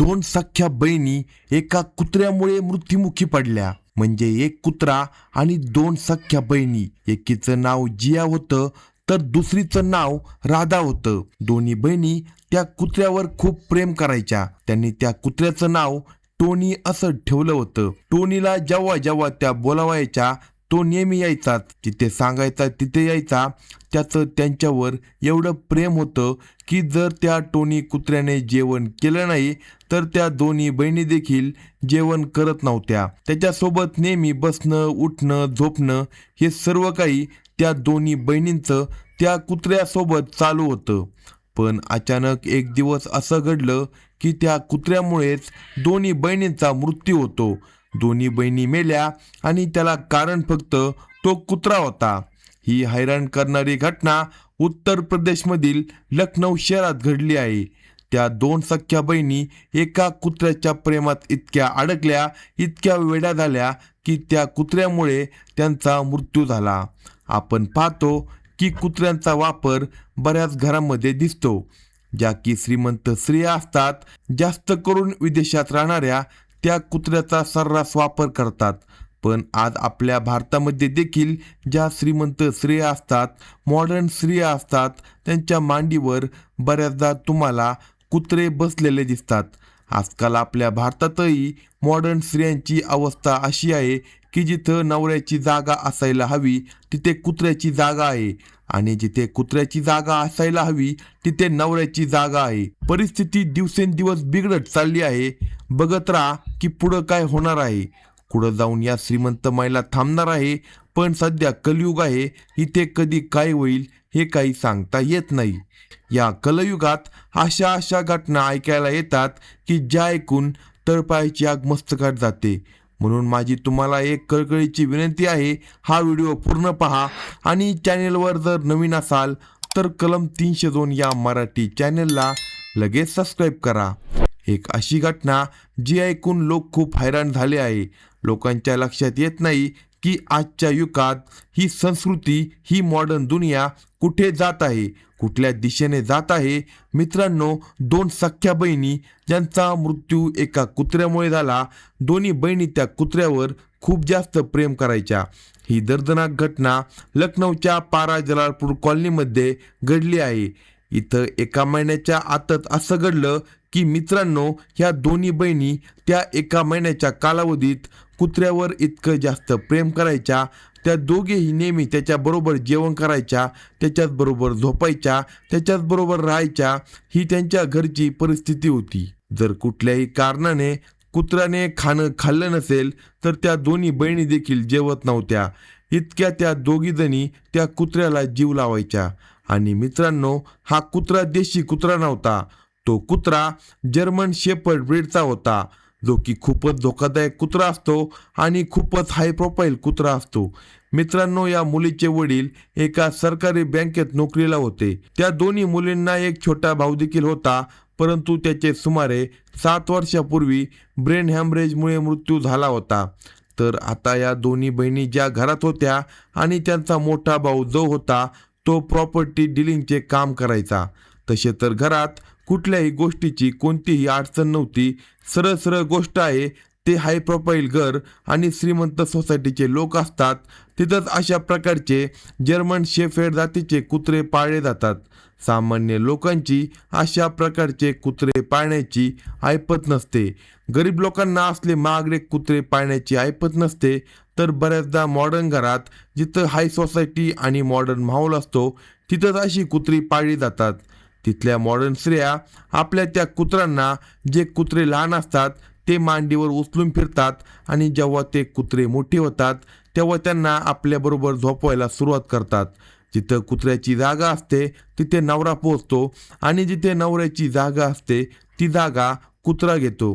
दोन सख्या बहिणी एका कुत्र्यामुळे मृत्युमुखी पडल्या. म्हणजे एक कुत्रा आणि दोन सख्या बहिणी. एकीचं नाव जिया होतं तर दुसरीचं नाव राधा होतं. दोन्ही बहिणी त्या कुत्र्यावर खूप प्रेम करायच्या. त्यांनी त्या कुत्र्याचं नाव टोनी असं ठेवलं होतं. टोनीला जेव्हा जेव्हा त्या बोलावायच्या तो नेहमी यायचा. जिथे सांगायचा तिथे यायचा. त्याचं त्यांच्यावर एवढं प्रेम होतं की जर त्या टोनी कुत्र्याने जेवण केलं नाही तर त्या दोन्ही बहिणी देखील जेवण करत नव्हत्या. त्याच्यासोबत नेहमी बसणं, उठणं, झोपणं हे सर्व काही त्या दोन्ही बहिणींचं त्या कुत्र्यासोबत चालू होतं. पण अचानक एक दिवस असं घडलं की त्या कुत्र्यामुळेच दोन्ही बहिणींचा मृत्यू होतो. दोन्ही बहिणी मेल्या आणि त्याला कारण फक्त तो कुत्रा होता. ही हैराण करणारी घटना उत्तर प्रदेशमधील लखनौ शहरात घडली आहे. त्या दोन सख्या बहिणी एका कुत्र्याच्या प्रेमात इतक्या अडकल्या, इतक्या वेड्या झाल्या की त्या कुत्र्यामुळे त्यांचा मृत्यू झाला. आपण पाहतो की कुत्र्यांचा वापर बऱ्याच घरांमध्ये दिसतो. ज्या की श्रीमंत स्त्रिया असतात, जास्त करून विदेशात राहणाऱ्या, त्या कुत्र्याचा सर्रास वापर करतात. पण आज आपल्या भारतामध्ये देखील ज्या श्रीमंत स्त्रिया असतात, मॉडर्न स्त्रिया असतात, त्यांच्या मांडीवर बऱ्याचदा तुम्हाला कुत्रे बसलेले दिसतात. आजकाल आपल्या भारतातही मॉडर्न स्त्रियांची अवस्था अशी आहे की जिथं नवऱ्याची जागा असायला हवी तिथे कुत्र्याची जागा आहे आणि जिथे कुत्र्याची जागा असायला हवी तिथे नवऱ्याची जागा आहे. परिस्थिती दिवसेंदिवस बिघडत चालली आहे. बघत राहा की पुढं काय होणार आहे. पुढं जाऊन या श्रीमंत महिला थांबणार आहे. पण सध्या कलियुग आहे, इथे कधी काय होईल हे काही सांगता येत नाही. या कलयुगात अशा घटना ऐकायला येतात की ज्या ऐकून तळपायाची आग मस्तकात जाते. म्हणून माझी तुम्हाला एक कळकळीची विनंती आहे, हा व्हिडिओ पूर्ण पहा आणि चॅनेलवर जर नवीन असाल तर कलम 302 या मराठी चॅनेलला लगेच सबस्क्राईब करा. एक अशी घटना जी ऐकून लोक खूप हैराण झाले आहे. लोकांच्या लक्षात येत नाही की आजच्या युगात ही संस्कृती, ही मॉडर्न दुनिया कुठे जात आहे, कुठल्या दिशेने जात आहे. मित्रांनो, दोन सख्या बहिणी ज्यांचा मृत्यू एका कुत्र्यामुळे झाला. दोन्ही बहिणी त्या कुत्र्यावर खूप जास्त प्रेम करायच्या. ही दर्दनाक घटना लखनौच्या पारा जलालपूर कॉलनीमध्ये घडली आहे. इथं एका महिन्याच्या आतच असं घडलं की मित्रांनो, ह्या दोन्ही बहिणी त्या एका महिन्याच्या कालावधीत कुत्र्यावर इतकं जास्त प्रेम करायच्या. त्या दोघेही नेहमी त्याच्याबरोबर जेवण करायच्या, त्याच्याच बरोबर झोपायच्या, त्याच्याच बरोबर राहायच्या. ही त्यांच्या घरची परिस्थिती होती. जर कुठल्याही कारणाने कुत्र्याने खाल्लं नसेल तर त्या दोन्ही बहिणी देखील जेवत नव्हत्या. इतक्या त्या दोघी जणी त्या कुत्र्याला जीव लावायच्या. आणि मित्रांनो, हा कुत्रा देशी कुत्रा नव्हता. तो कुत्रा जर्मन शेपर्ड ब्रीडचा होता, जो की खूपच धोकादायक कुत्रा असतो आणि खूपच हाय प्रोफाईल कुत्रा असतो. मित्रांनो, या मुलीचे वडील एका सरकारी बँकेत नोकरीला होते. त्या दोन्ही मुलींना एक छोटा भाऊ देखील होता, परंतु त्याचे सुमारे 7 वर्षापूर्वी ब्रेन हॅमरेजमुळे मृत्यू झाला होता. तर आता या दोन्ही बहिणी ज्या घरात होत्या आणि त्यांचा मोठा भाऊ जो होता तो प्रॉपर्टी डीलिंगचे काम करायचा. तसे तर घरात कुठल्याही गोष्टीची कोणतीही अडचण नव्हती. सरळ सरळ गोष्ट आहे, ते हाय प्रोफाईल घर आणि श्रीमंत सोसायटीचे लोक असतात. तिथंच अशा प्रकारचे जर्मन शेफर्ड जातीचे कुत्रे पाळले जातात. सामान्य लोकांची अशा प्रकारचे कुत्रे पाळण्याची ऐपत नसते. गरीब लोकांना असले महागडे कुत्रे पाळण्याची ऐपत नसते. तर बऱ्याचदा मॉडर्न घरात जिथं हाय सोसायटी आणि मॉडर्न माहोल असतो तिथंच अशी कुत्री पाळली जातात. तिथल्या मॉडर्न स्त्रिया आपल्या त्या कुत्र्यांना, जे कुत्रे लहान असतात ते मांडीवर उचलून फिरतात आणि जेव्हा ते कुत्रे मोठे होतात तेव्हा त्यांना आपल्याबरोबर झोपवायला सुरुवात करतात. जिथं कुत्र्याची जागा असते तिथे नवरा पोहोचतो आणि जिथे नवऱ्याची जागा असते ती जागा कुत्रा घेतो.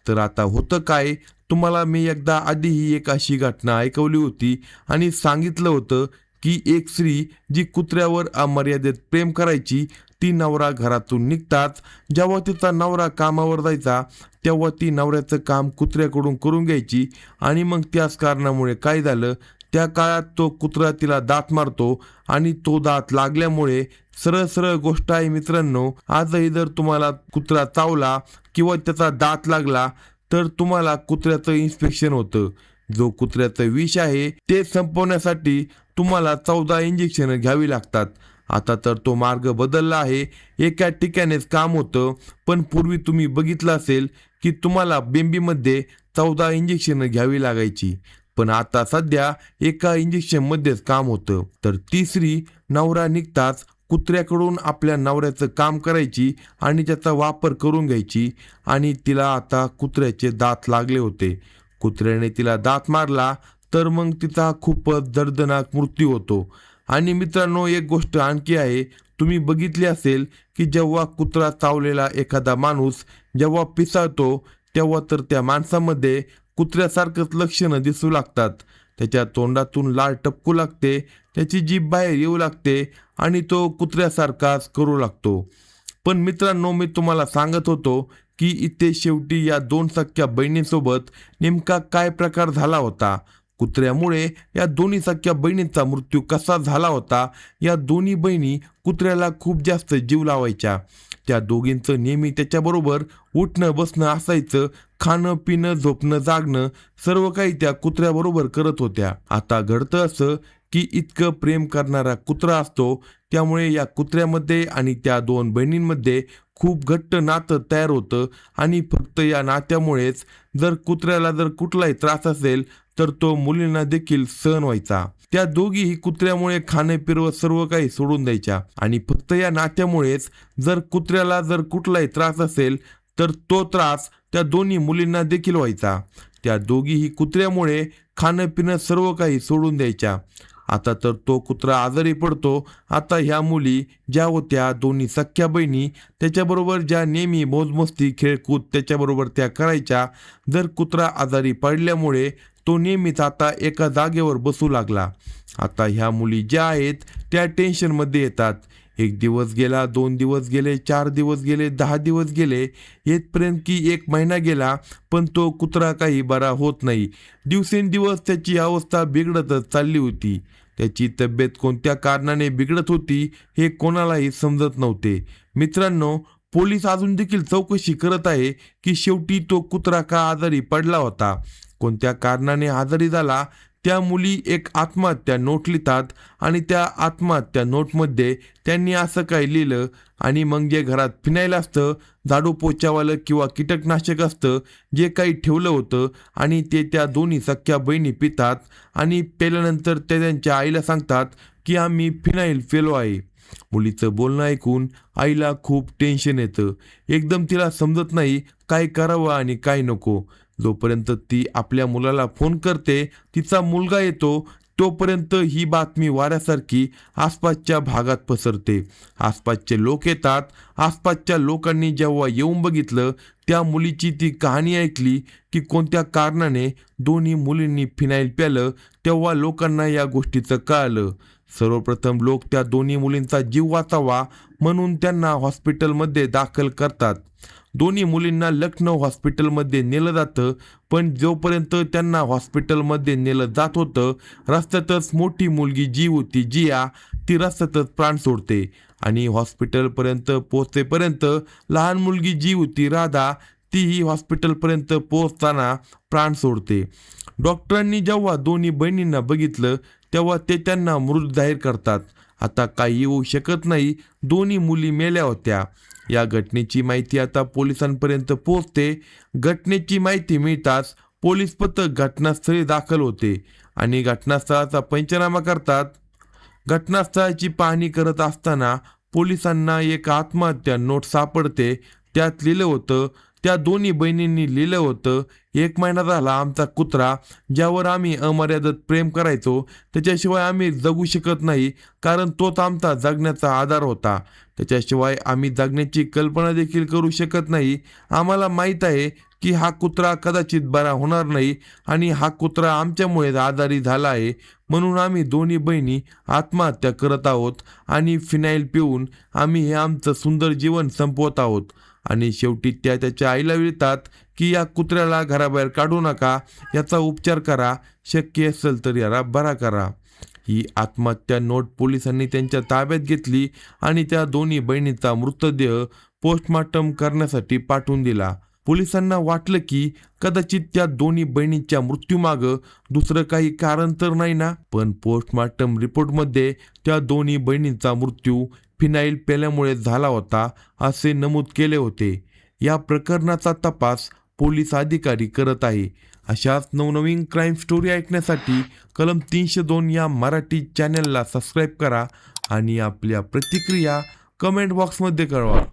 तर आता होतं काय, तुम्हाला मी एकदा आधीही एक अशी घटना ऐकवली होती आणि सांगितलं होतं की एक स्त्री जी कुत्र्यावर अमर्यादित प्रेम करायची, ती नवरा घरातून निघताच जेव्हा तिचा नवरा कामावर जायचा तेव्हा ती नवऱ्याचं काम कुत्र्याकडून करून घ्यायची. आणि मग त्याच कारणामुळे काय झालं, त्या काळात तो कुत्रा तिला दात मारतो आणि तो दात लागल्यामुळे सरळ सरळ गोष्ट आहे मित्रांनो. आजही जर तुम्हाला कुत्रा चावला किंवा त्याचा दात लागला तर तुम्हाला कुत्र्याचं इन्स्पेक्शन होतं. जो कुत्र्याचं विष आहे ते संपवण्यासाठी तुम्हाला 14 इंजेक्शन घ्यावी लागतात. आता तर तो मार्ग बदलला आहे. एका ठिकाणीच काम होतं, पण पूर्वी तुम्ही बघितलं असेल की तुम्हाला बेंबीमध्ये 14 इंजेक्शन घ्यावी लागायची. पण आता सध्या एका इंजेक्शनमध्येच काम होतं. तर तिसरी नवरा निघताच कुत्र्याकडून आपल्या नवऱ्याचं काम करायची आणि त्याचा वापर करून घ्यायची. आणि तिला आता कुत्र्याचे दात लागले होते. कुत्र्याने तिला दात मारला तर मग तिचा खूपच दर्दनाक मृत्यू होतो. आणि मित्रांनो, एक गोष्ट आणखी आहे. तुम्ही बघितली असेल की जेव्हा कुत्रा चावलेला एखादा माणूस जेव्हा पिसाळतो तेव्हा तर त्या माणसामध्ये कुत्र्यासारखंच लक्षणं दिसू लागतात. त्याच्या तोंडातून लाळ टपकू लागते, त्याची जीभ बाहेर येऊ लागते आणि तो कुत्र्यासारखाच करू लागतो. पण मित्रांनो, मी तुम्हाला सांगत होतो की इथे शेवटी या 2 सख्ख्या बहिणींसोबत नेमका काय प्रकार झाला होता. कुत्र्यामुळे या दोन्ही सख्ख्या बहिणींचा मृत्यू कसा झाला होता. या दोन्ही बहिणी कुत्र्याला खूप जास्त जीव लावायच्या. त्या दोघींचं नेहमी त्याच्याबरोबर उठणं बसणं असायचं. खाणं पिणं झोपणं जागणं सर्व काही त्या कुत्र्याबरोबर करत होत्या. आता घडतं असं की इतकं प्रेम करणारा कुत्रा असतो, त्यामुळे या कुत्र्यामध्ये आणि त्या 2 बहिणींमध्ये खूप घट्ट नातं तयार होतं. आणि फक्त या नात्यामुळेच जर कुत्र्याला जर कुठलाही त्रास असेल तर तो मुलींना देखील सहन व्हायचा. त्या दोघीही कुत्र्यामुळे खाणे पिरवं सर्व काही सोडून द्यायच्या. आणि फक्त या नात्यामुळेच जर कुत्र्याला जर कुठलाही त्रास असेल तर तो त्रास त्या दोन्ही मुलींना देखील व्हायचा. त्या दोघीही कुत्र्यामुळे खाणं पिणं सर्व काही सोडून द्यायच्या. आता तर तो कुत्रा आजारी पडतो. आता ह्या मुली ज्या होत्या दोन्ही सख्ख्या बहिणी, त्याच्याबरोबर ज्या नेहमी मोजमस्ती खेळकूद त्याच्याबरोबर त्या करायच्या, जर कुत्रा आजारी पडल्यामुळे तो नेहमीच आता एका जागेवर बसू लागला. आता ह्या मुली ज्या आहेत त्या टेन्शनमध्ये येतात. 1 दिवस गेला, 2 दिवस गेले, 4 दिवस गेले, 10 दिवस गेले, येतपर्यंत की 1 महिना गेला, पण तो कुत्रा काही बरा होत नाही. दिवसेंदिवस त्याची अवस्था बिघडतच चालली होती. त्याची तब्येत कोणत्या कारणाने बिघडत होती हे कोणालाही समजत नव्हते. मित्रांनो, पोलीस अजून देखील चौकशी करत आहे की शेवटी तो कुत्रा का आजारी पडला होता, कोणत्या कारणाने आजारी झाला. त्या मुली एक आत्महत्या नोट लिहितात आणि त्या आत्महत्या नोटमध्ये त्यांनी असं काही लिहिलं. आणि मग जे घरात फिनाईल असतं, झाडू पोछावालं किंवा कीटकनाशक असतं, जे काही ठेवलं होतं आणि ते त्या दोन्ही सख्ख्या बहिणी पितात. आणि पेल्यानंतर ते त्यांच्या आईला सांगतात की आम्ही फिनाईल पेलो आहे. मुलीचं बोलणं ऐकून आईला खूप टेन्शन येतं. एकदम तिला समजत नाही काय करावं आणि काय नको. जोपर्यंत ती आपल्या मुलाला फोन करते, तिचा मुलगा येतो, तोपर्यंत ही बातमी वाऱ्यासारखी आसपासच्या भागात पसरते. आसपासचे लोक येतात. आसपासच्या लोकांनी जेव्हा येऊन बघितलं, त्या मुलीची ती कहाणी ऐकली की कोणत्या कारणाने दोन्ही मुलींनी फिनाईल प्यालं, तेव्हा लोकांना या गोष्टीचं कळालं. सर्वप्रथम लोक त्या दोन्ही मुलींचा जीव वाचावा म्हणून त्यांना हॉस्पिटलमध्ये दाखल करतात. दोन्ही मुलींना लखनौ हॉस्पिटलमध्ये नेलं जातं. पण जोपर्यंत त्यांना हॉस्पिटलमध्ये नेलं जात होतं, रस्त्यातच मोठी मुलगी जी होती जिया, ती रस्त्यातच प्राण सोडते. आणि हॉस्पिटलपर्यंत पोहोचेपर्यंत लहान मुलगी जी होती राधा, तीही हॉस्पिटलपर्यंत पोहोचताना प्राण सोडते. डॉक्टरांनी जेव्हा दोन्ही बहिणींना बघितलं तेव्हा ते त्यांना मृत जाहीर करतात. आता काही होऊ शकत नाही, दोन्ही मुली मेल्या होत्या. या घटनेची माहिती आता पोलिसांपर्यंत पोहोचते. घटनेची माहिती मिळताच पोलीस पथक घटनास्थळी दाखल होते आणि घटनास्थळाचा पंचनामा करतात. घटनास्थळाची पाहणी करत असताना पोलिसांना एक आत्महत्या नोट सापडते. त्यात लिहिलं होतं, त्या दोन्ही बहिणींनी लिहिलं होतं, 1 महिना झाला आमचा कुत्रा, ज्यावर आम्ही अमर्यादित प्रेम करायचो, त्याच्याशिवाय आम्ही जगू शकत नाही, कारण तोच आमचा जगण्याचा आधार होता. त्याच्याशिवाय आम्ही जगण्याची कल्पना देखील करू शकत नाही. आम्हाला माहीत आहे की हा कुत्रा कदाचित बरा होणार नाही आणि हा कुत्रा आमच्यामुळे आजारी झाला आहे, म्हणून आम्ही दोन्ही बहिणी आत्महत्या करत आहोत आणि फिनाईल पिऊन आम्ही हे आमचं सुंदर जीवन संपवत आहोत. आणि शेवटी त्या त्याच्या आईला विळतात की या कुत्र्याला घराबाहेर काढू नका, याचा उपचार करा, शक्य असेल तर याला बरा करा. ही आत्महत्या नोट पोलिसांनी त्यांच्या ताब्यात घेतली आणि त्या दोन्ही बहिणींचा मृतदेह पोस्टमॉर्टम करण्यासाठी पाठवून दिला. पोलिसांना वाटलं की कदाचित त्या दोन्ही बहिणींच्या मृत्यूमागं दुसरं काही कारण तर नाही ना. पण पोस्टमॉर्टम रिपोर्टमध्ये त्या दोन्ही बहिणींचा मृत्यू फिनाईल प्यायल्यामुळे झाला होता असे नमूद केले होते. या प्रकरणाचा तपास पोलीस अधिकारी करत आहे. अशाच नवनवीन क्राईम स्टोरी ऐकण्यासाठी कलम 302 या मराठी चॅनलला सबस्क्राईब करा आणि आपल्या प्रतिक्रिया कमेंट बॉक्समध्ये कळवा.